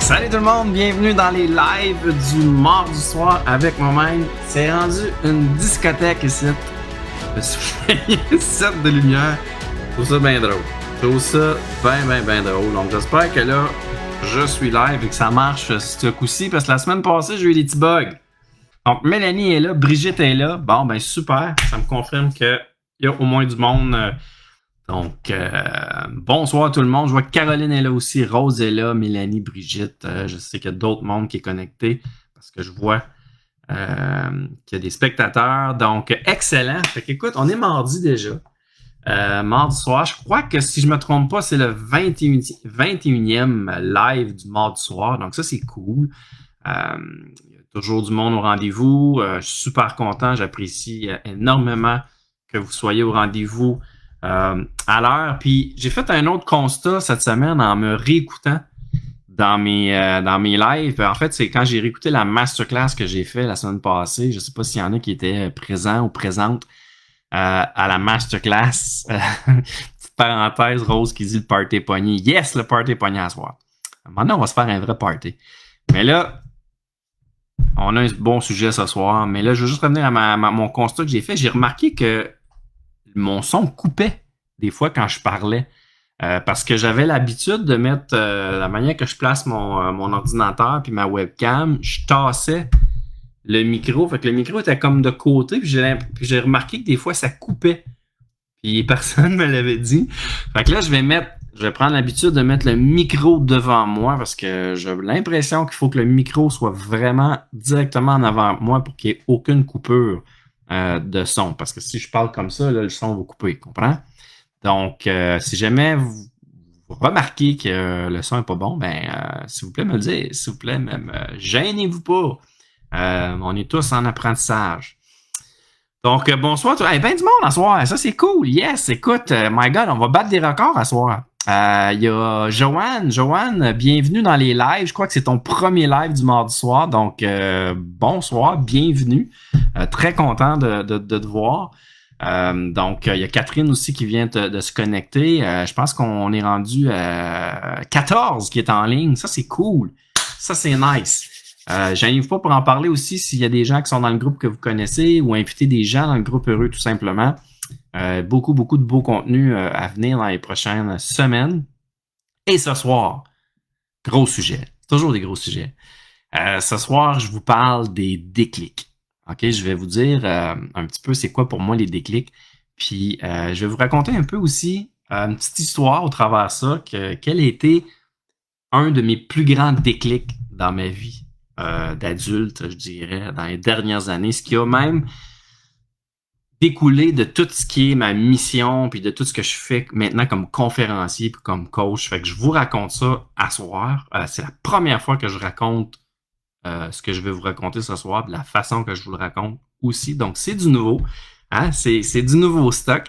Salut tout le monde, bienvenue dans les lives du mardi soir avec moi-même. C'est rendu une discothèque ici. Je suis set de lumière. Je trouve ça bien drôle. Je trouve ça bien drôle. Donc j'espère que là, je suis live et que ça marche ce coup-ci parce que la semaine passée, j'ai eu des petits bugs. Donc Mélanie est là, Brigitte est là. Bon, ben super. Ça me confirme qu'il y a au moins du monde. Donc, bonsoir tout le monde. Je vois que Caroline est là aussi, Rose est là, Mélanie, Brigitte. Je sais qu'il y a d'autres mondes qui est connecté parce que je vois qu'il y a des spectateurs. Donc, excellent. Fait qu'écoute, on est mardi déjà. Mardi soir. Je crois que si je me trompe pas, c'est le 21e live du mardi soir. Donc, ça, c'est cool. Il y a toujours du monde au rendez-vous. Je suis super content. J'apprécie énormément que vous soyez au rendez-vous. À l'heure. Puis j'ai fait un autre constat cette semaine en me réécoutant dans mes lives. En fait, c'est quand j'ai réécouté la masterclass que j'ai fait la semaine passée. Je sais pas s'il y en a qui étaient présents ou présentes à la masterclass. Petite parenthèse, Rose qui dit le party pogné. Yes, le party pogné à soir. Maintenant, on va se faire un vrai party. Mais là, on a un bon sujet ce soir. Mais là, je veux juste revenir à mon constat que j'ai fait. J'ai remarqué que mon son coupait des fois quand je parlais parce que j'avais l'habitude de mettre la manière que je place mon ordinateur puis ma webcam, je tassais le micro, fait que le micro était comme de côté puis j'ai remarqué que des fois ça coupait puis personne me l'avait dit. Fait que là je vais prendre l'habitude de mettre le micro devant moi parce que j'ai l'impression qu'il faut que le micro soit vraiment directement en avant de moi pour qu'il n'y ait aucune coupure de son. Parce que si je parle comme ça, là, le son va couper, comprends? Donc, si jamais vous remarquez que le son n'est pas bon, ben, s'il vous plaît, me le dire. S'il vous plaît, même, gênez-vous pas. On est tous en apprentissage. Donc, bonsoir. Ben du monde à soir. Ça, c'est cool. Yes, écoute, my God, on va battre des records à soir. Il y a Joanne. Joanne, bienvenue dans les lives. Je crois que c'est ton premier live du mardi soir. Donc, bonsoir, bienvenue. Très content de te voir. Donc, il y a Catherine aussi qui vient de se connecter. Je pense qu'on est rendu à 14 qui est en ligne. Ça, c'est cool. Ça, c'est nice. J'arrive pas pour en parler aussi s'il y a des gens qui sont dans le groupe que vous connaissez ou inviter des gens dans le groupe heureux tout simplement. Beaucoup de beaux contenus à venir dans les prochaines semaines. Et ce soir, gros sujet. Toujours des gros sujets. Ce soir, je vous parle des déclics. OK, je vais vous dire un petit peu c'est quoi pour moi les déclics. Puis, je vais vous raconter un peu aussi une petite histoire au travers de ça, quel a été un de mes plus grands déclics dans ma vie d'adulte, je dirais, dans les dernières années. Ce qui a même découlé de tout ce qui est ma mission, puis de tout ce que je fais maintenant comme conférencier, puis comme coach. Fait que je vous raconte ça à soir. C'est la première fois que je raconte ce que je vais vous raconter ce soir, de la façon que je vous le raconte aussi. Donc, c'est du nouveau. Hein? C'est du nouveau stock,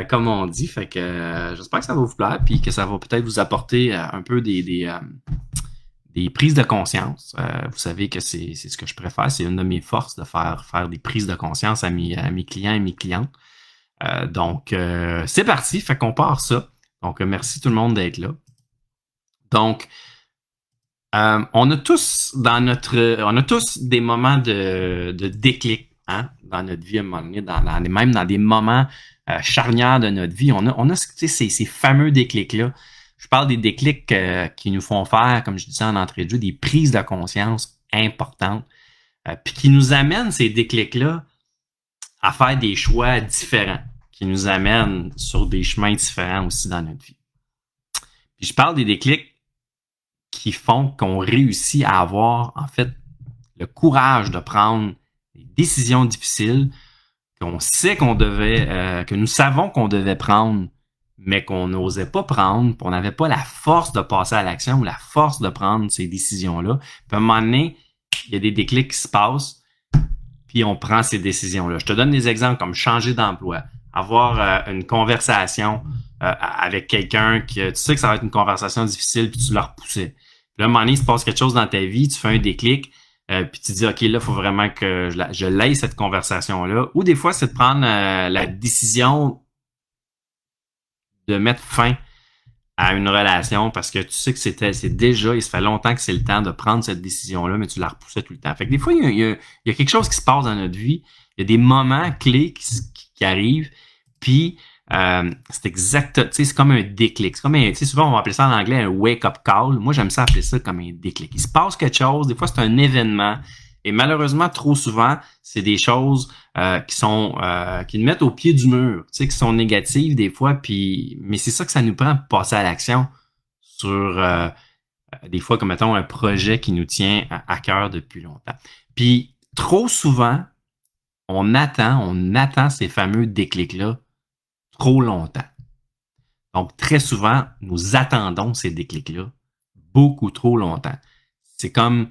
comme on dit. Fait que j'espère que ça va vous plaire, puis que ça va peut-être vous apporter un peu des prises de conscience. Vous savez que c'est ce que je préfère. C'est une de mes forces de faire des prises de conscience à mes clients et mes clientes. Donc, c'est parti. Fait qu'on part ça. Donc, merci tout le monde d'être là. Donc, on a tous des moments de déclic, hein, dans notre vie à un moment donné, même dans des moments charnières de notre vie. On a ces fameux déclics-là. Je parle des déclics qui nous font faire, comme je disais en entrée de jeu, des prises de conscience importantes, puis qui nous amènent ces déclics-là à faire des choix différents, qui nous amènent sur des chemins différents aussi dans notre vie. Puis je parle des déclics qui font qu'on réussit à avoir, en fait, le courage de prendre des décisions difficiles qu'on sait que nous savons qu'on devait prendre, mais qu'on n'osait pas prendre, puis on n'avait pas la force de passer à l'action ou la force de prendre ces décisions-là. Puis à un moment donné, il y a des déclics qui se passent, puis on prend ces décisions-là. Je te donne des exemples comme changer d'emploi, avoir une conversation avec quelqu'un que tu sais que ça va être une conversation difficile, puis tu l'as repoussé. Puis là, à un moment donné, il se passe quelque chose dans ta vie, tu fais un déclic, puis tu dis, OK, là, il faut vraiment que je l'aille cette conversation-là. Ou des fois, c'est de prendre la décision de mettre fin à une relation parce que tu sais que c'est déjà, il se fait longtemps que c'est le temps de prendre cette décision-là, mais tu la repoussais tout le temps. Fait que des fois, il y a quelque chose qui se passe dans notre vie. Il y a des moments clés qui arrivent, puis c'est exact, tu sais, c'est comme un déclic. C'est comme tu sais, souvent on va appeler ça en anglais un wake-up call. Moi, j'aime ça appeler ça comme un déclic. Il se passe quelque chose, des fois c'est un événement, et malheureusement, trop souvent, c'est des choses qui nous mettent au pied du mur, tu sais, qui sont négatives des fois, puis mais c'est ça que ça nous prend pour passer à l'action sur des fois, comme mettons, un projet qui nous tient à cœur depuis longtemps. Puis trop souvent, on attend ces fameux déclics-là trop longtemps. Donc, très souvent, nous attendons ces déclics-là beaucoup trop longtemps. C'est comme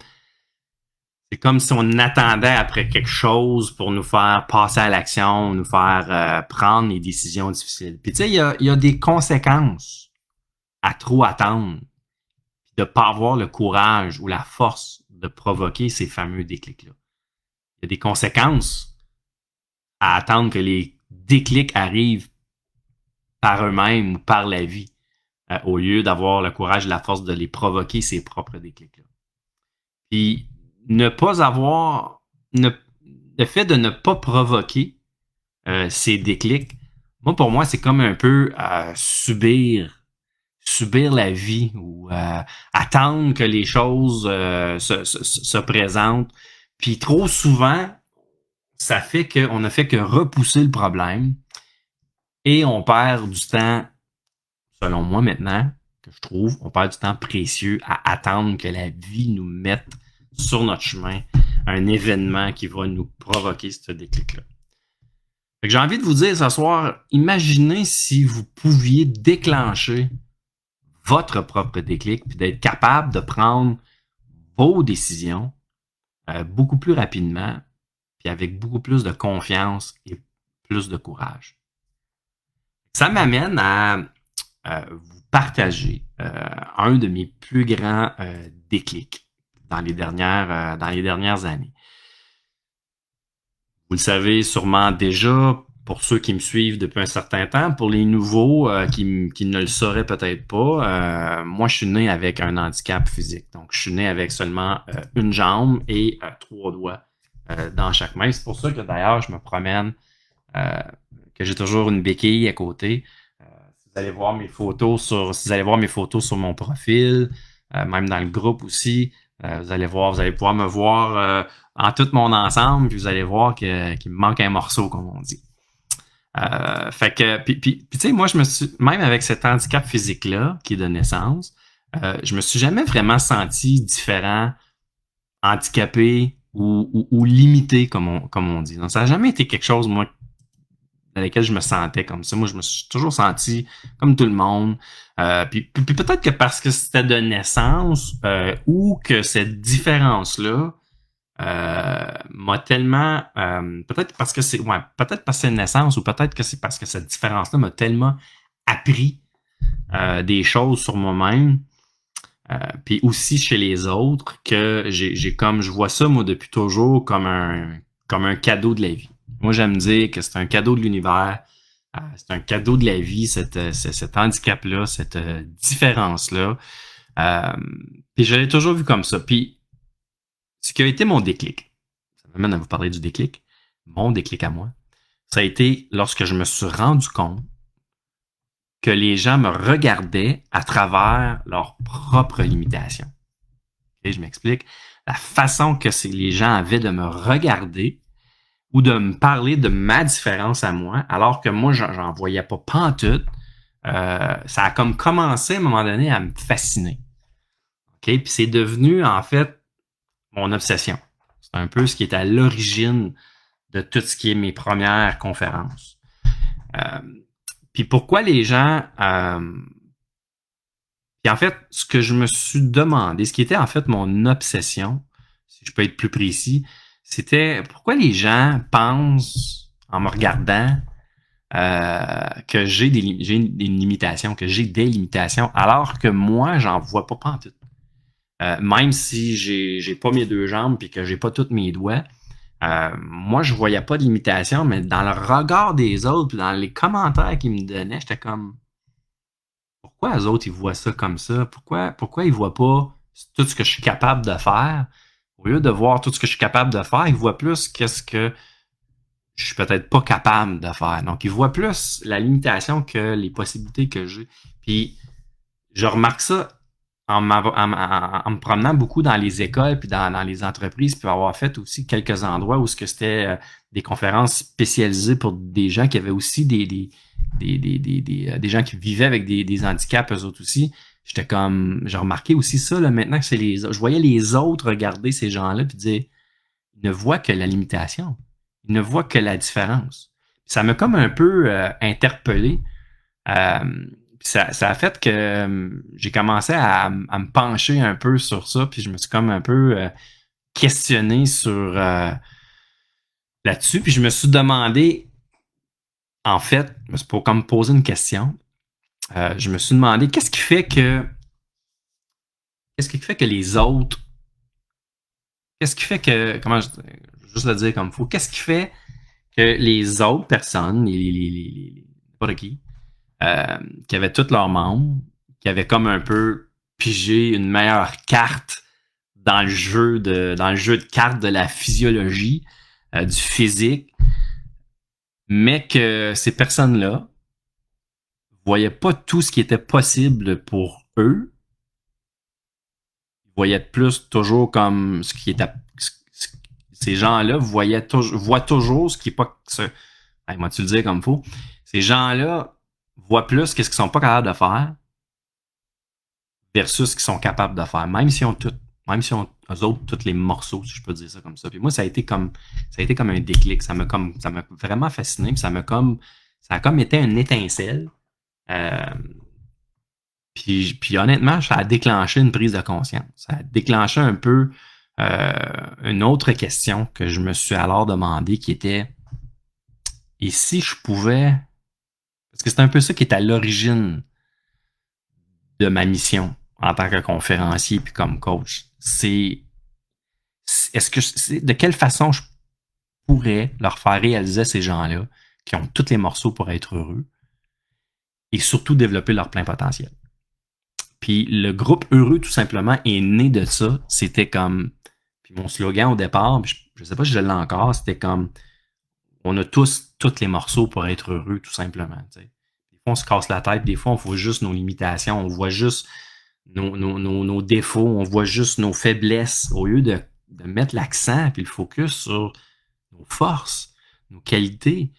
si on attendait après quelque chose pour nous faire passer à l'action, nous faire prendre les décisions difficiles. Puis tu sais, il y a des conséquences à trop attendre, de ne pas avoir le courage ou la force de provoquer ces fameux déclics-là. Il y a des conséquences à attendre que les déclics arrivent par eux-mêmes ou par la vie, au lieu d'avoir le courage et la force de les provoquer, ces propres déclics-là. Puis, ne pas avoir, le fait de ne pas provoquer ces déclics, pour moi, c'est comme un peu subir la vie ou attendre que les choses se présentent. Puis trop souvent, ça fait qu'on ne fait que repousser le problème et on perd du temps, selon moi maintenant, que je trouve, on perd du temps précieux à attendre que la vie nous mette sur notre chemin un événement qui va nous provoquer ce déclic-là. Fait que j'ai envie de vous dire ce soir, imaginez si vous pouviez déclencher votre propre déclic puis d'être capable de prendre vos décisions beaucoup plus rapidement puis avec beaucoup plus de confiance et plus de courage. Ça m'amène à vous partager un de mes plus grands déclics dans les dernières années. Vous le savez sûrement déjà, pour ceux qui me suivent depuis un certain temps, pour les nouveaux qui ne le sauraient peut-être pas, moi je suis né avec un handicap physique. Donc je suis né avec seulement une jambe et 3 doigts dans chaque main. C'est pour ça que d'ailleurs je me promène, que j'ai toujours une béquille à côté. Si vous allez voir mes photos sur mon profil, même dans le groupe aussi, vous allez pouvoir me voir en tout mon ensemble, puis vous allez voir qu'il me manque un morceau, comme on dit. Fait que, puis tu sais, moi, je me suis, même avec cet handicap physique-là, qui est de naissance, je me suis jamais vraiment senti différent, handicapé ou limité, comme on dit. Donc, ça n'a jamais été quelque chose, moi, dans lequel je me sentais comme ça. Moi, je me suis toujours senti comme tout le monde. Puis peut-être que parce que c'était de naissance ou que cette différence-là m'a tellement... peut-être parce que c'est une naissance ou peut-être que c'est parce que cette différence-là m'a tellement appris des choses sur moi-même puis aussi chez les autres que j'ai comme... Je vois ça, moi, depuis toujours comme un cadeau de la vie. Moi, j'aime dire que c'est un cadeau de l'univers, c'est un cadeau de la vie, cet handicap-là, cette différence-là. Puis je l'ai toujours vu comme ça. Puis, ce qui a été mon déclic, ça m'amène à vous parler du déclic, mon déclic à moi, ça a été lorsque je me suis rendu compte que les gens me regardaient à travers leurs propres limitations. Et je m'explique. La façon que les gens avaient de me regarder ou de me parler de ma différence à moi, alors que moi, j'en voyais pas pantoute, ça a comme commencé à un moment donné à me fasciner. OK? Puis c'est devenu, en fait, mon obsession. C'est un peu ce qui est à l'origine de tout ce qui est mes premières conférences. Puis pourquoi les gens... Puis en fait, ce que je me suis demandé, ce qui était en fait mon obsession, si je peux être plus précis, c'était pourquoi les gens pensent, en me regardant, que j'ai des limitations, alors que moi, j'en vois pas pantoute. Même si j'ai pas mes 2 jambes puis que j'ai pas tous mes doigts, moi, je voyais pas de limitation, mais dans le regard des autres puis dans les commentaires qu'ils me donnaient, j'étais comme pourquoi eux autres, ils voient ça comme ça? Pourquoi ils voient pas tout ce que je suis capable de faire? Au lieu de voir tout ce que je suis capable de faire, ils voient plus qu'est-ce que je suis peut-être pas capable de faire. Donc, ils voient plus la limitation que les possibilités que j'ai. Puis, je remarque ça en me promenant beaucoup dans les écoles puis dans les entreprises, puis avoir fait aussi quelques endroits où ce que c'était des conférences spécialisées pour des gens qui avaient aussi des gens qui vivaient avec des handicaps, eux autres aussi. J'étais comme, j'ai remarqué aussi ça, là, maintenant que c'est je voyais les autres regarder ces gens-là puis dire, ils ne voient que la limitation. Ils ne voient que la différence. Ça m'a comme un peu interpellé. Euh, ça a fait que j'ai commencé à me pencher un peu sur ça, puis je me suis comme un peu questionné sur là-dessus, puis je me suis demandé, en fait, c'est pour comme poser une question, je me suis demandé qu'est-ce qui fait que les autres, qu'est-ce qui fait que, comment je juste le dire comme il faut, qu'est-ce qui fait que les autres personnes, n'importe qui avaient tous leurs membres, qui avaient comme un peu pigé une meilleure carte dans le jeu de cartes de la physiologie, du physique, mais que ces personnes-là voyaient pas tout ce qui était possible pour eux. Ils voyaient plus toujours comme ce qui était. Ces gens-là voient toujours ce qui est pas. Moi, tu le dis comme il faut. Ces gens-là voient plus qu'est-ce qu'ils sont pas capables de faire versus ce qu'ils sont capables de faire, même si on tout, même si on eux autres tous les morceaux, si je peux dire ça comme ça. Puis moi, ça a été comme un déclic. Ça m'a vraiment fasciné. Puis ça a comme été une étincelle. Euh, puis honnêtement, ça a déclenché une prise de conscience. Ça a déclenché un peu une autre question que je me suis alors demandé qui était et si je pouvais, parce que c'est un peu ça qui est à l'origine de ma mission en tant que conférencier puis comme coach, c'est de quelle façon je pourrais leur faire réaliser à ces gens-là qui ont tous les morceaux pour être heureux et surtout développer leur plein potentiel. Puis le groupe Heureux, tout simplement, est né de ça. C'était comme, puis mon slogan au départ, je sais pas si je l'ai encore, c'était comme, on a tous les morceaux pour être heureux, tout simplement. T'sais. Des fois, on se casse la tête, des fois, on voit juste nos limitations, on voit juste nos défauts, on voit juste nos faiblesses, au lieu de mettre l'accent puis le focus sur nos forces, nos qualités,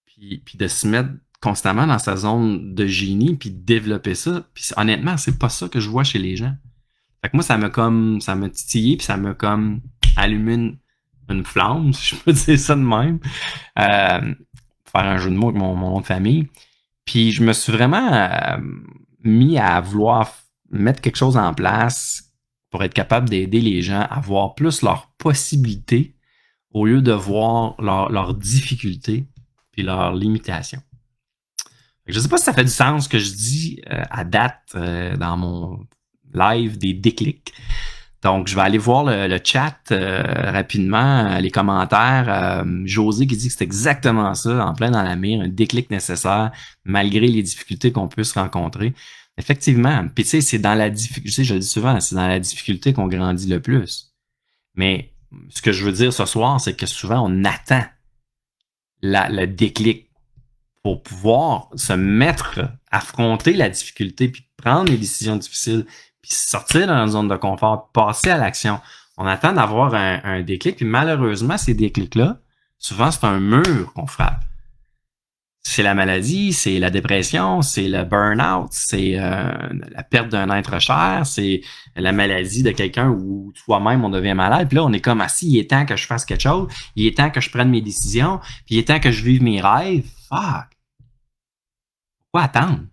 puis de se mettre constamment dans sa zone de génie, puis de développer ça. Puis honnêtement, c'est pas ça que je vois chez les gens. Fait que moi, ça m'a titillé, puis ça m'a comme allumé une flamme, si je peux dire ça de même. Faire un jeu de mots avec mon nom de famille. Puis je me suis vraiment mis à vouloir mettre quelque chose en place pour être capable d'aider les gens à voir plus leurs possibilités au lieu de voir leurs difficultés puis leurs limitations. Je ne sais pas si ça fait du sens ce que je dis à date dans mon live des déclics. Donc, je vais aller voir le chat rapidement, les commentaires. José qui dit que c'est exactement ça, en plein dans la mire, un déclic nécessaire malgré les difficultés qu'on peut se rencontrer. Effectivement, puis tu sais, c'est dans la difficulté, je le dis souvent, c'est dans la difficulté qu'on grandit le plus. Mais ce que je veux dire ce soir, c'est que souvent, on attend le déclic pour pouvoir se mettre, affronter la difficulté, puis prendre les décisions difficiles, puis sortir dans notre zone de confort, passer à l'action. On attend d'avoir un déclic, puis malheureusement, ces déclics-là, souvent, c'est un mur qu'on frappe. C'est la maladie, c'est la dépression, c'est le burn-out, c'est la perte d'un être cher, c'est la maladie de quelqu'un où toi-même on devient malade. Puis là, on est comme assis, il est temps que je fasse quelque chose, il est temps que je prenne mes décisions, puis il est temps que je vive mes rêves. Fuck! Pourquoi attendre?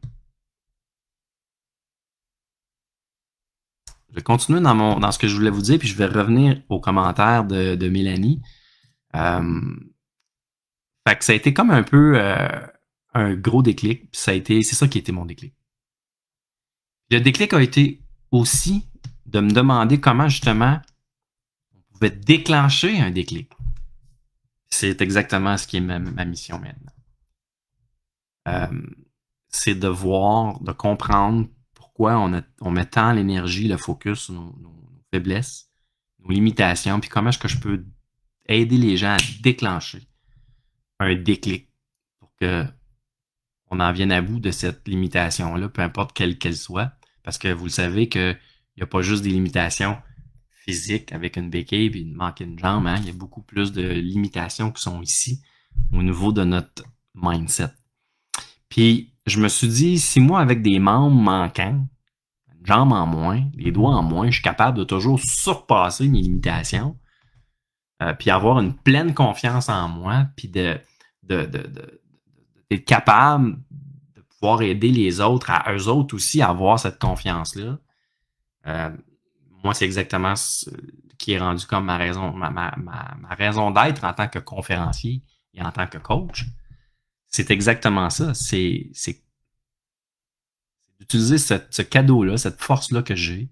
Je vais continuer dans ce que je voulais vous dire, puis je vais revenir aux commentaires de Mélanie. Fait que ça a été comme un peu un gros déclic, puis c'est ça qui a été mon déclic. Le déclic a été aussi de me demander comment justement on pouvait déclencher un déclic. C'est exactement ce qui est ma mission maintenant. c'est de voir, de comprendre pourquoi on met tant l'énergie, le focus sur nos faiblesses, nos limitations, puis comment est-ce que je peux aider les gens à déclencher un déclic pour que on en vienne à bout de cette limitation-là, peu importe quelle qu'elle soit. Parce que vous le savez qu'il n'y a pas juste des limitations physiques avec une béquille et une manquer une jambe. Hein? Il y a beaucoup plus de limitations qui sont ici au niveau de notre mindset. Puis, je me suis dit, si moi, avec des membres manquants, une jambe en moins, les doigts en moins, je suis capable de toujours surpasser mes limitations, puis avoir une pleine confiance en moi, puis d'être capable de pouvoir aider les autres, à eux autres aussi, à avoir cette confiance-là. Moi, c'est exactement ce qui est rendu comme ma raison d'être en tant que conférencier et en tant que coach. C'est exactement ça. C'est d'utiliser ce cadeau-là, cette force-là que j'ai,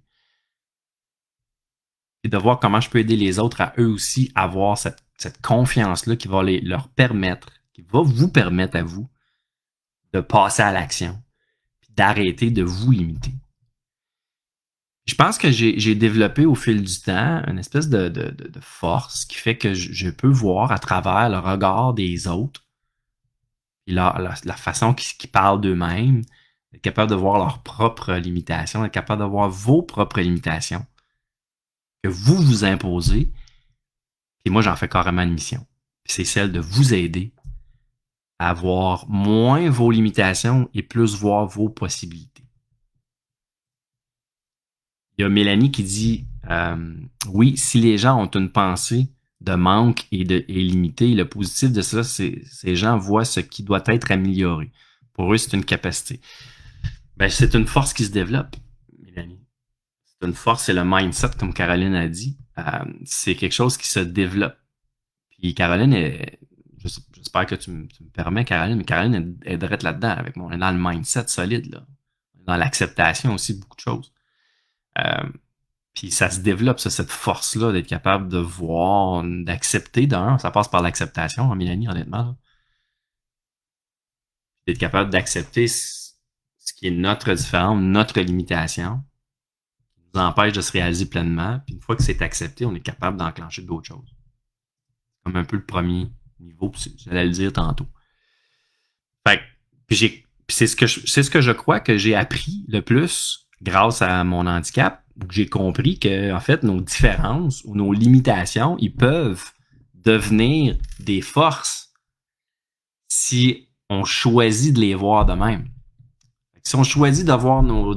et de voir comment je peux aider les autres à eux aussi avoir cette confiance-là qui va leur permettre, qui va vous permettre à vous de passer à l'action, puis d'arrêter de vous limiter. Je pense que j'ai développé au fil du temps une espèce de force qui fait que je peux voir à travers le regard des autres et la façon qu'ils parlent d'eux-mêmes, être capable de voir leurs propres limitations, être capable de voir vos propres limitations que vous vous imposez. Et moi, j'en fais carrément une mission. C'est celle de vous aider à voir moins vos limitations et plus voir vos possibilités. Il y a Mélanie qui dit oui, si les gens ont une pensée de manque et limité, le positif de ça, c'est ces gens voient ce qui doit être amélioré. Pour eux, c'est une capacité. Ben, c'est une force qui se développe, Mélanie. C'est une force, c'est le mindset, comme Caroline a dit. C'est quelque chose qui se développe. Puis Caroline, j'espère que tu me permets, Caroline, mais Caroline est direct là-dedans avec moi. On est dans le mindset solide, là. Dans l'acceptation aussi, beaucoup de choses. Puis ça se développe, cette force-là d'être capable de voir, d'accepter d'un. Ça passe par l'acceptation, hein, Mélanie, honnêtement. Là. D'être capable d'accepter ce qui est notre différence, notre limitation, qui nous empêche de se réaliser pleinement. Puis une fois que c'est accepté, on est capable d'enclencher d'autres choses. Comme un peu le premier niveau, j'allais le dire tantôt. Fait puis c'est ce que je crois que j'ai appris le plus grâce à mon handicap. J'ai compris que, en fait, nos différences ou nos limitations, ils peuvent devenir des forces si on choisit de les voir de même. Si on choisit de voir nos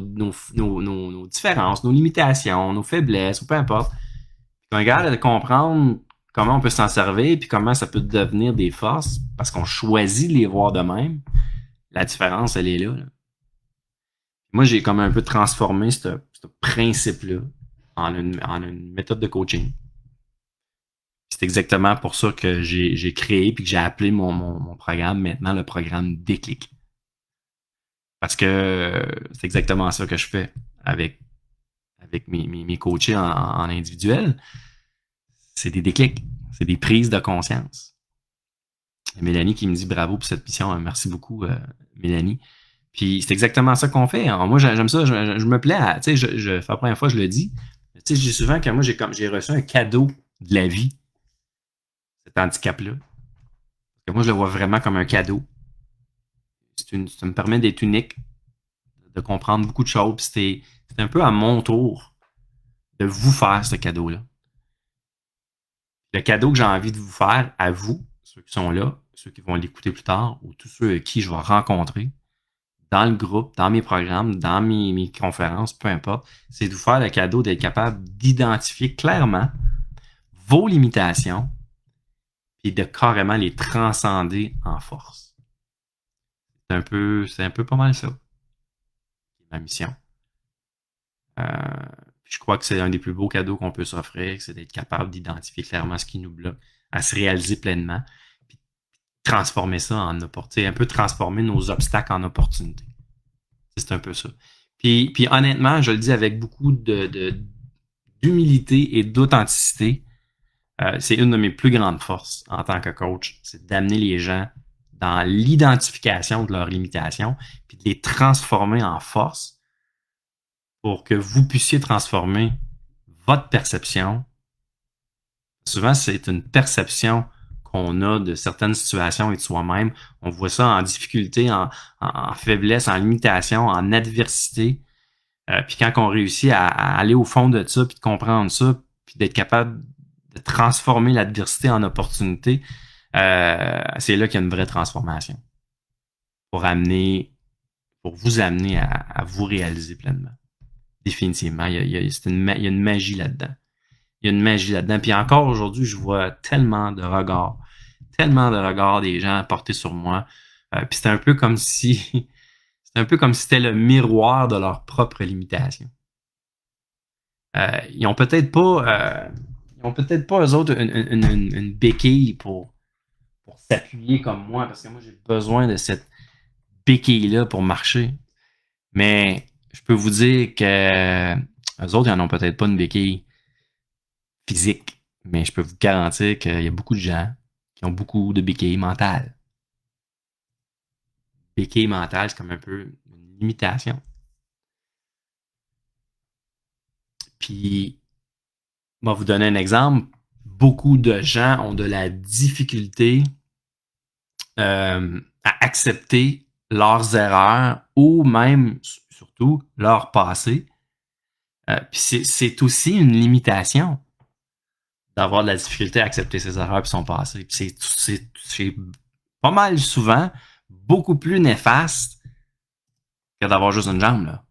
différences, nos limitations, nos faiblesses, ou peu importe, qu'on regarde de comprendre comment on peut s'en servir, puis comment ça peut devenir des forces, parce qu'on choisit de les voir de même, la différence, elle est là. Moi, j'ai comme un peu transformé ce principe-là en une méthode de coaching. C'est exactement pour ça que j'ai créé puis que j'ai appelé mon programme maintenant le programme Déclic. Parce que c'est exactement ça que je fais avec mes coachés en individuel. C'est des déclics, c'est des prises de conscience. Et Mélanie qui me dit bravo pour cette mission. Merci beaucoup, Mélanie. Puis c'est exactement ça qu'on fait. Alors, moi, j'aime ça. Je me plais à. Tu sais, c'est la première fois que je le dis. Tu sais, je dis souvent que moi, j'ai reçu un cadeau de la vie, cet handicap-là. Parce que moi, je le vois vraiment comme un cadeau. Ça me permet d'être unique, de comprendre beaucoup de choses. Puis c'est un peu à mon tour de vous faire ce cadeau-là. Le cadeau que j'ai envie de vous faire à vous, ceux qui sont là, ceux qui vont l'écouter plus tard, ou tous ceux qui je vais rencontrer, dans le groupe, dans mes programmes, dans mes conférences, peu importe, c'est de vous faire le cadeau d'être capable d'identifier clairement vos limitations et de carrément les transcender en force. C'est un peu pas mal ça. Ma mission. Je crois que c'est un des plus beaux cadeaux qu'on peut s'offrir, c'est d'être capable d'identifier clairement ce qui nous bloque, à se réaliser pleinement, puis transformer ça en opportunité, un peu transformer nos obstacles en opportunités. C'est un peu ça. Puis honnêtement, je le dis avec beaucoup d'humilité et d'authenticité, c'est une de mes plus grandes forces en tant que coach, c'est d'amener les gens dans l'identification de leurs limitations, puis de les transformer en force pour que vous puissiez transformer votre perception. Souvent, c'est une perception qu'on a de certaines situations et de soi-même. On voit ça en difficulté, en faiblesse, en limitation, en adversité. Puis quand on réussit à aller au fond de ça, puis de comprendre ça, puis d'être capable de transformer l'adversité en opportunité, c'est là qu'il y a une vraie transformation pour vous amener à vous réaliser pleinement. Définitivement, il y a une magie là-dedans. Il y a une magie là-dedans. Puis encore aujourd'hui, je vois tellement de regards des gens portés sur moi. Puis c'est un peu comme si c'était le miroir de leurs propres limitations. Ils ont peut-être pas eux autres une béquille pour s'appuyer comme moi, parce que moi j'ai besoin de cette béquille-là pour marcher. Mais je peux vous dire que eux autres, ils n'en ont peut-être pas une béquille physique, mais je peux vous garantir qu'il y a beaucoup de gens qui ont beaucoup de béquilles mentales. Béquille mentale, c'est comme un peu une limitation. Puis, je vais vous donner un exemple. Beaucoup de gens ont de la difficulté à accepter leurs erreurs ou même, surtout, leur passé. Puis c'est aussi une limitation d'avoir de la difficulté à accepter ses erreurs et son passé. Puis c'est pas mal souvent beaucoup plus néfaste que d'avoir juste une jambe, là.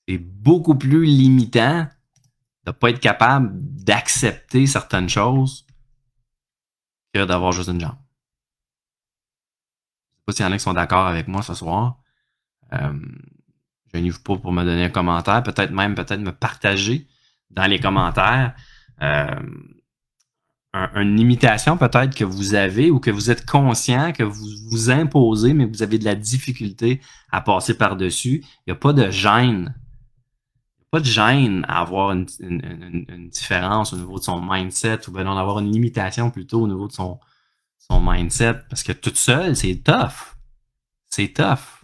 C'est beaucoup plus limitant de ne pas être capable d'accepter certaines choses que d'avoir juste une jambe. Je ne sais pas s'il y en a qui sont d'accord avec moi ce soir. Je n'y vous pas pour me donner un commentaire, peut-être me partager dans les commentaires une limitation peut-être que vous avez ou que vous êtes conscient que vous vous imposez, mais que vous avez de la difficulté à passer par-dessus. Il n'y a pas de gêne. Il n'y a pas de gêne à avoir une différence au niveau de son mindset ou bien d'en avoir une limitation plutôt au niveau de son mindset. Parce que toute seule, c'est tough. C'est tough.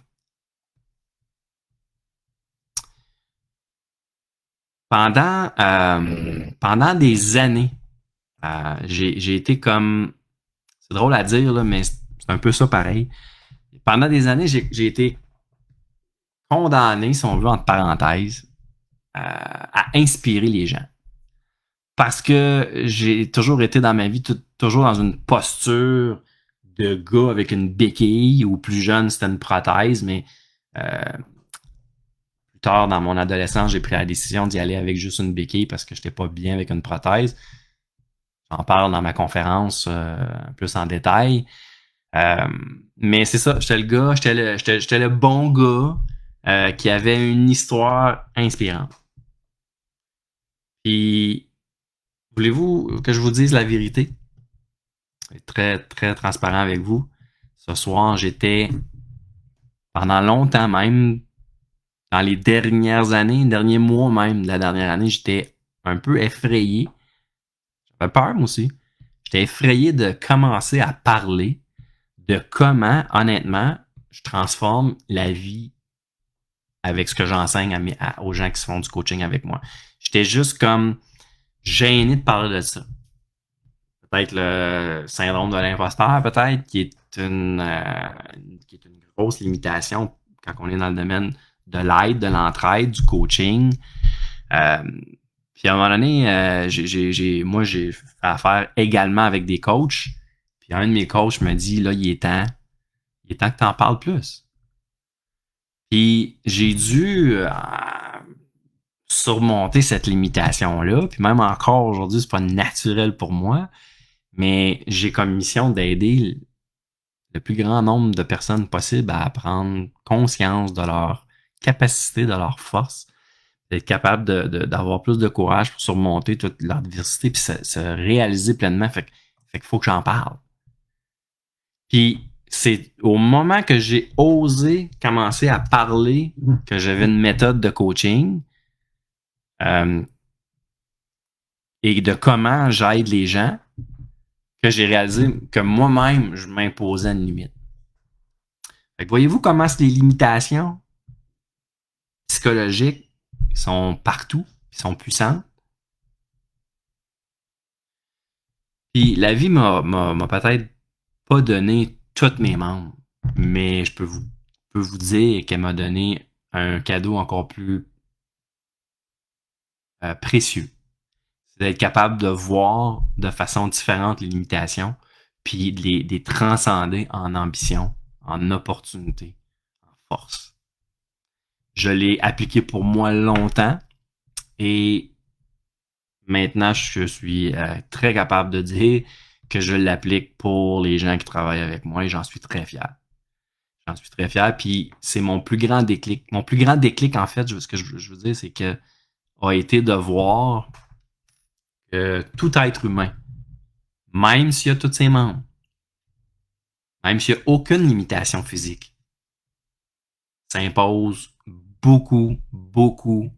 Pendant des années, j'ai été comme... C'est drôle à dire, là, mais c'est un peu ça pareil. Pendant des années, j'ai été condamné, si on veut, entre parenthèses, à inspirer les gens. Parce que j'ai toujours été dans ma vie, toujours dans une posture de gars avec une béquille, ou plus jeune, c'était une prothèse, mais plus tard, dans mon adolescence, j'ai pris la décision d'y aller avec juste une béquille parce que je n'étais pas bien avec une prothèse. J'en parle dans ma conférence plus en détail. Mais c'est ça, j'étais le gars, j'étais le bon gars qui avait une histoire inspirante. Puis, voulez-vous que je vous dise la vérité? Je vais être très, très transparent avec vous. Ce soir, j'étais, pendant longtemps même, dans les dernières années, derniers mois même de la dernière année, j'étais un peu effrayé. J'avais peur, moi aussi. J'étais effrayé de commencer à parler de comment, honnêtement, je transforme la vie avec ce que j'enseigne aux gens qui se font du coaching avec moi. J'étais juste comme gêné de parler de ça. Peut-être le syndrome de l'imposteur, peut-être, qui est une grosse limitation quand on est dans le domaine de l'aide, de l'entraide, du coaching. Puis à un moment donné, moi, j'ai fait affaire également avec des coachs. Puis un de mes coachs me dit, là, il est temps que tu en parles plus. Puis j'ai dû surmonter cette limitation-là. Puis même encore aujourd'hui, c'est pas naturel pour moi. Mais j'ai comme mission d'aider le plus grand nombre de personnes possible à prendre conscience de leur capacité, de leur force, d'être capable d'avoir plus de courage pour surmonter toute l'adversité puis se réaliser pleinement. Fait qu'il faut que j'en parle. Puis c'est au moment que j'ai osé commencer à parler que j'avais une méthode de coaching et de comment j'aide les gens que j'ai réalisé que moi-même, je m'imposais une limite. Fait que voyez-vous comment les limitations psychologiques sont partout, ils sont puissantes. Puis la vie m'a peut-être pas donné tous mes membres, mais je peux vous dire qu'elle m'a donné un cadeau encore plus précieux. C'est d'être capable de voir de façon différente les limitations, puis de les transcender en ambition, en opportunité, en force. Je l'ai appliqué pour moi longtemps et maintenant je suis très capable de dire que je l'applique pour les gens qui travaillent avec moi et j'en suis très fier. J'en suis très fier. Puis c'est mon plus grand déclic. Mon plus grand déclic, en fait, ce que je veux dire, c'est que a été de voir que tout être humain, même s'il y a tous ses membres, même s'il n'y a aucune limitation physique, s'impose beaucoup, beaucoup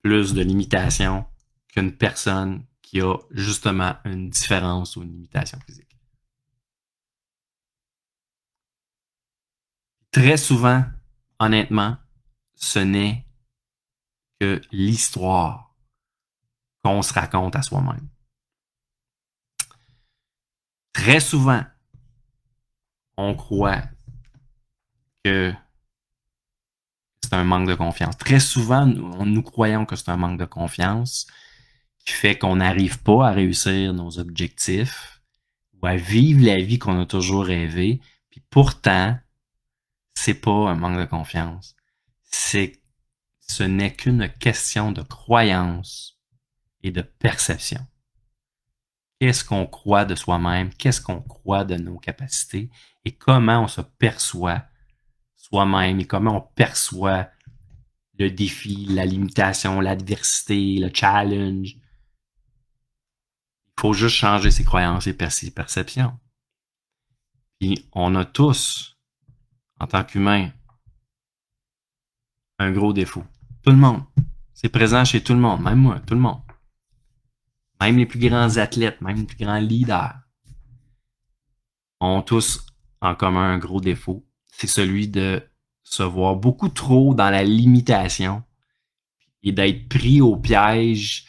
plus de limitations qu'une personne qui a justement une différence ou une limitation physique. Très souvent, honnêtement, ce n'est que l'histoire qu'on se raconte à soi-même. Très souvent, on croit que c'est un manque de confiance. Très souvent, nous croyons que c'est un manque de confiance qui fait qu'on n'arrive pas à réussir nos objectifs ou à vivre la vie qu'on a toujours rêvé. Puis pourtant, c'est pas un manque de confiance. Ce n'est qu'une question de croyance et de perception. Qu'est-ce qu'on croit de soi-même? Qu'est-ce qu'on croit de nos capacités? Et comment on se perçoit soi-même et comment on perçoit le défi, la limitation, l'adversité, le challenge. Il faut juste changer ses croyances et ses perceptions. Puis on a tous, en tant qu'humains, un gros défaut. Tout le monde. C'est présent chez tout le monde, même moi, tout le monde. Même les plus grands athlètes, même les plus grands leaders ont tous en commun un gros défaut. C'est celui de se voir beaucoup trop dans la limitation et d'être pris au piège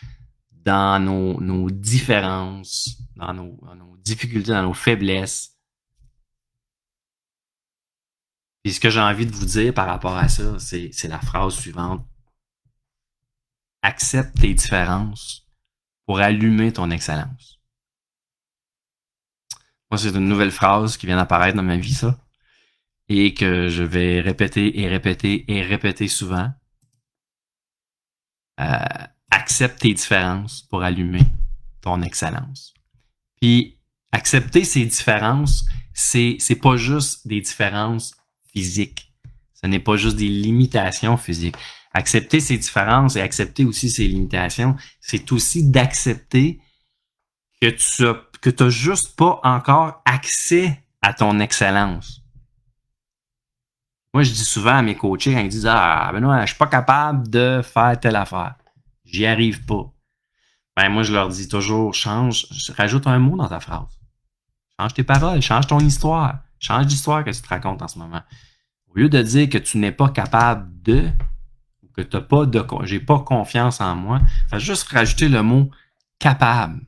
dans nos différences, dans nos difficultés, dans nos faiblesses. Puis ce que j'ai envie de vous dire par rapport à ça, c'est la phrase suivante. Accepte tes différences pour allumer ton excellence. Moi, c'est une nouvelle phrase qui vient d'apparaître dans ma vie, ça. Et que je vais répéter et répéter et répéter souvent. Accepte tes différences pour allumer ton excellence. Puis, accepter ces différences, c'est pas juste des différences physiques. Ce n'est pas juste des limitations physiques. Accepter ces différences et accepter aussi ces limitations, c'est aussi d'accepter que tu n'as juste pas encore accès à ton excellence. Moi, je dis souvent à mes coachés quand ils disent « Ah, Benoît, je suis pas capable de faire telle affaire. J'y arrive pas. » Ben, moi, je leur dis toujours « rajoute un mot dans ta phrase. Change tes paroles, change ton histoire. Change l'histoire que tu te racontes en ce moment. Au lieu de dire que tu n'es pas capable de, ou que t'as pas de, j'ai pas confiance en moi, fais juste rajouter le mot capable.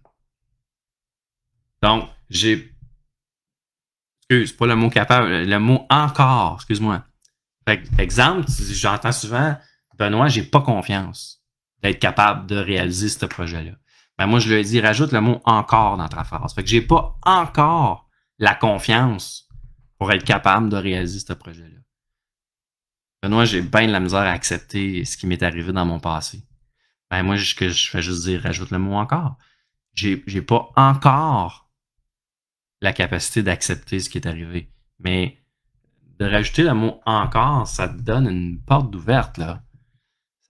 Donc, pas le mot capable, le mot encore, excuse-moi. Fait que, exemple, j'entends souvent, Benoît, j'ai pas confiance d'être capable de réaliser ce projet-là. Ben moi, je lui ai dit, rajoute le mot encore dans ta phrase. Fait que j'ai pas encore la confiance pour être capable de réaliser ce projet-là. Benoît, j'ai bien de la misère à accepter ce qui m'est arrivé dans mon passé. Ben moi, je fais juste dire, rajoute le mot encore. J'ai pas encore la capacité d'accepter ce qui est arrivé. Mais de rajouter le mot encore, ça te donne une porte ouverte, là.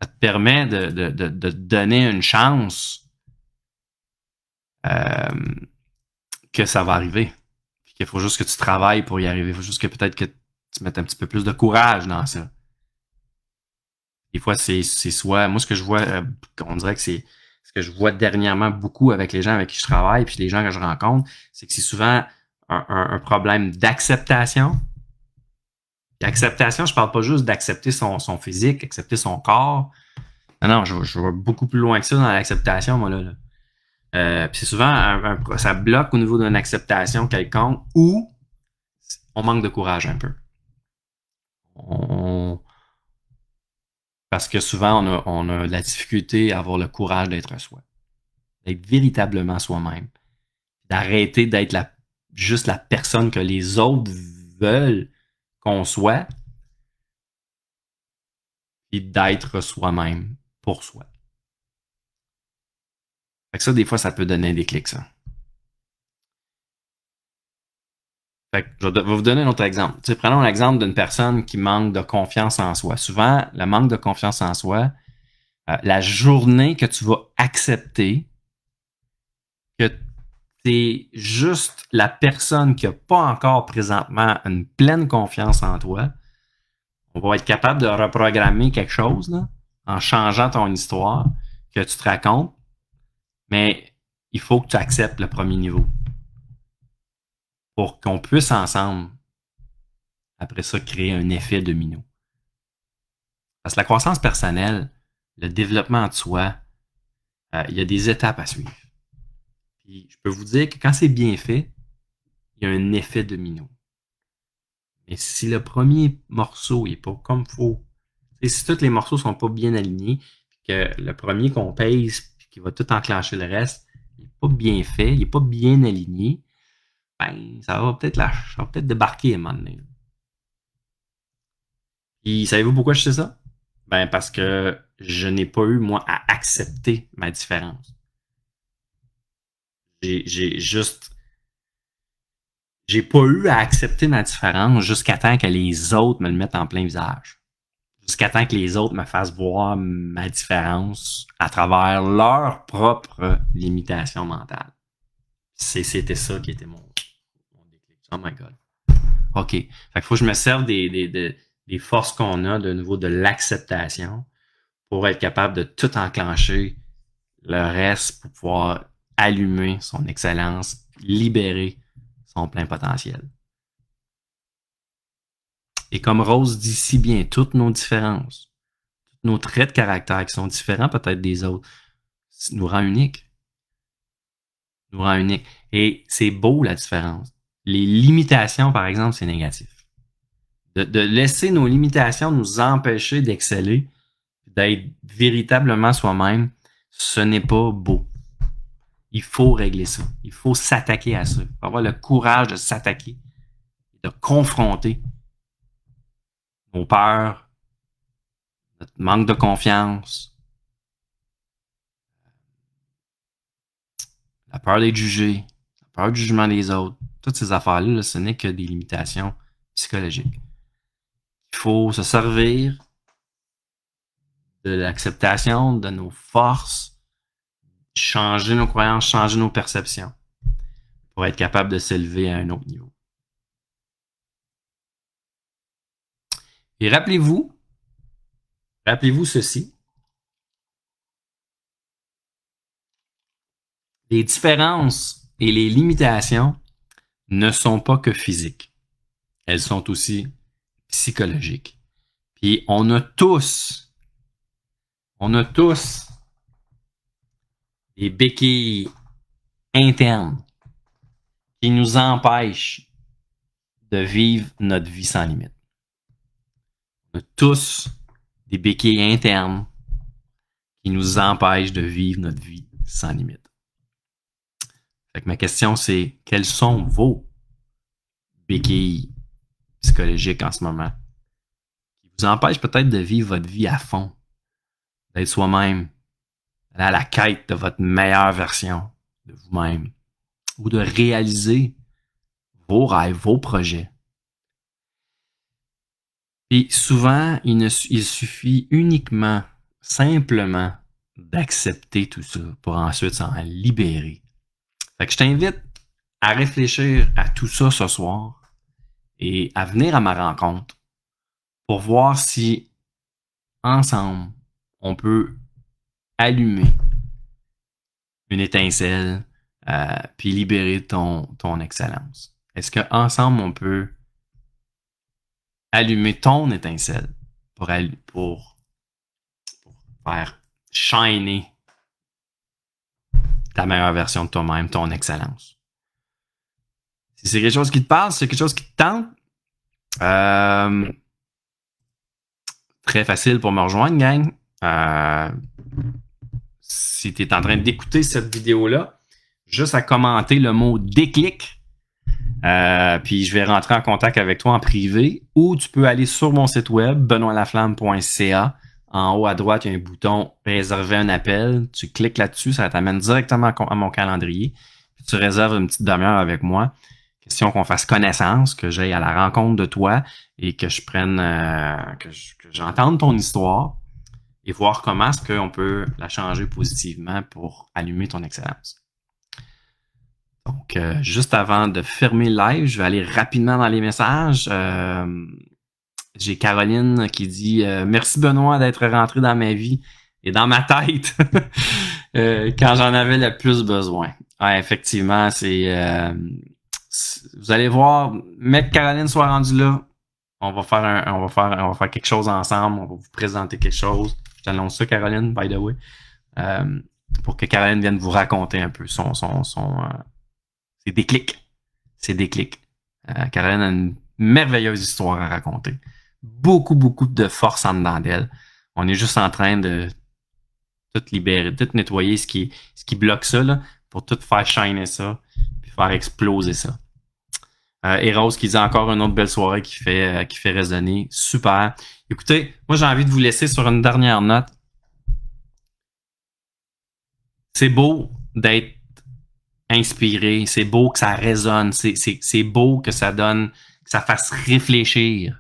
Ça te permet de te donner une chance que ça va arriver. Puis qu'il faut juste que tu travailles pour y arriver. Il faut juste que peut-être que tu mettes un petit peu plus de courage dans ça. Des fois, c'est soit... Moi, ce que je vois, on dirait que c'est que je vois dernièrement beaucoup avec les gens avec qui je travaille, puis les gens que je rencontre, c'est que c'est souvent un problème d'acceptation. L'acceptation, je parle pas juste d'accepter son physique, accepter son corps. Non, je vais beaucoup plus loin que ça dans l'acceptation, moi, là. Puis c'est souvent, ça bloque au niveau d'une acceptation quelconque ou on manque de courage un peu. Parce que souvent, on a de la difficulté à avoir le courage d'être soi. D'être véritablement soi-même. D'arrêter d'être juste la personne que les autres veulent qu'on soit. Et d'être soi-même pour soi. Fait que ça, des fois, ça peut donner un déclic, ça. Fait que je vais vous donner un autre exemple. Tu sais, prenons l'exemple d'une personne qui manque de confiance en soi. Souvent, le manque de confiance en soi, la journée que tu vas accepter que tu es juste la personne qui n'a pas encore présentement une pleine confiance en toi, on va être capable de reprogrammer quelque chose là, en changeant ton histoire que tu te racontes, mais il faut que tu acceptes le premier niveau pour qu'on puisse ensemble, après ça, créer un effet domino. Parce que la croissance personnelle, le développement de soi, il y a des étapes à suivre. Puis je peux vous dire que quand c'est bien fait, il y a un effet domino. Mais si le premier morceau n'est pas comme il faut, si tous les morceaux ne sont pas bien alignés, puis que le premier qu'on pèse, puis qui va tout enclencher le reste, il n'est pas bien fait, il n'est pas bien aligné, ben, ça va peut-être débarquer à un moment donné. Puis, savez-vous pourquoi je sais ça? Ben, parce que je n'ai pas eu, moi, à accepter ma différence. J'ai pas eu à accepter ma différence jusqu'à temps que les autres me le mettent en plein visage. Jusqu'à temps que les autres me fassent voir ma différence à travers leur propre limitation mentale. C'était ça qui était mon déclic. Oh my God. OK. Fait qu'il faut que je me serve des forces qu'on a de niveau de l'acceptation pour être capable de tout enclencher le reste pour pouvoir allumer son excellence, libérer son plein potentiel. Et comme Rose dit si bien, toutes nos différences, tous nos traits de caractère qui sont différents peut-être des autres, nous rend uniques. Nous rend uniques. Et c'est beau la différence. Les limitations, par exemple, c'est négatif. De laisser nos limitations nous empêcher d'exceller, d'être véritablement soi-même, ce n'est pas beau. Il faut régler ça. Il faut s'attaquer à ça. Il faut avoir le courage de s'attaquer, de confronter nos peurs, notre manque de confiance, la peur d'être jugé, la peur du jugement des autres. Toutes ces affaires-là, ce n'est que des limitations psychologiques. Il faut se servir de l'acceptation de nos forces, changer nos croyances, changer nos perceptions pour être capable de s'élever à un autre niveau. Et rappelez-vous ceci. Les différences et les limitations ne sont pas que physiques. Elles sont aussi psychologiques. Puis on a tous des béquilles internes qui nous empêchent de vivre notre vie sans limite. On a tous des béquilles internes qui nous empêchent de vivre notre vie sans limite. Fait que ma question, c'est quelles sont vos béquilles psychologiques en ce moment qui vous empêchent peut-être de vivre votre vie à fond, d'être soi-même, d'aller à la quête de votre meilleure version de vous-même ou de réaliser vos rêves, vos projets. Et souvent, il suffit uniquement, simplement, d'accepter tout ça pour ensuite s'en libérer. Fait que je t'invite à réfléchir à tout ça ce soir et à venir à ma rencontre pour voir si, ensemble, on peut allumer une étincelle, puis libérer ton excellence. Est-ce qu'ensemble, on peut allumer ton étincelle pour faire shiner ta meilleure version de toi-même, ton excellence? Si c'est quelque chose qui te parle, si c'est quelque chose qui te tente, très facile pour me rejoindre, gang. Si tu es en train d'écouter cette vidéo-là, juste à commenter le mot déclic. Puis je vais rentrer en contact avec toi en privé, ou tu peux aller sur mon site web, benoîtlaflamme.ca. En haut à droite, il y a un bouton réserver un appel. Tu cliques là-dessus, ça t'amène directement à mon calendrier. Puis tu réserves une petite demi-heure avec moi. Question qu'on fasse connaissance, que j'aille à la rencontre de toi et que je prenne, que j'entende ton histoire et voir comment est-ce qu'on peut la changer positivement pour allumer ton excellence. Donc, juste avant de fermer le live, je vais aller rapidement dans les messages. J'ai Caroline qui dit « Merci Benoît d'être rentré dans ma vie et dans ma tête quand j'en avais le plus besoin. » Ouais, effectivement, vous allez voir, mec, Caroline soit rendue là, on va faire quelque chose ensemble, on va vous présenter quelque chose. Je t'annonce ça, Caroline, by the way, pour que Caroline vienne vous raconter un peu ses déclics. Caroline a une merveilleuse histoire à raconter. Beaucoup de force en dedans d'elle. On est juste en train de tout libérer, tout nettoyer ce qui bloque ça, là, pour tout faire shiner ça, puis faire exploser ça. Et Rose qui dit encore une autre belle soirée qui fait résonner. Super. Écoutez, moi j'ai envie de vous laisser sur une dernière note. C'est beau d'être inspiré, c'est beau que ça résonne, c'est beau que ça donne, que ça fasse réfléchir.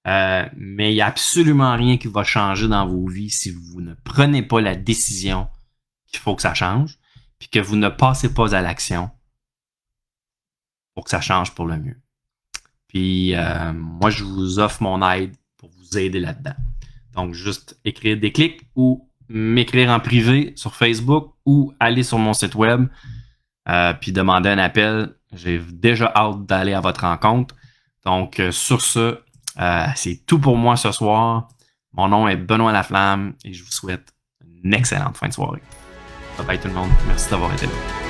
Mais il n'y a absolument rien qui va changer dans vos vies si vous ne prenez pas la décision qu'il faut que ça change, puis que vous ne passez pas à l'action pour que ça change pour le mieux. Puis moi, je vous offre mon aide pour vous aider là-dedans. Donc, juste écrire des clics ou m'écrire en privé sur Facebook ou aller sur mon site web puis demander un appel. J'ai déjà hâte d'aller à votre rencontre. Donc, sur ce, c'est tout pour moi ce soir. Mon nom est Benoît Laflamme et je vous souhaite une excellente fin de soirée. Bye bye tout le monde. Merci d'avoir été là.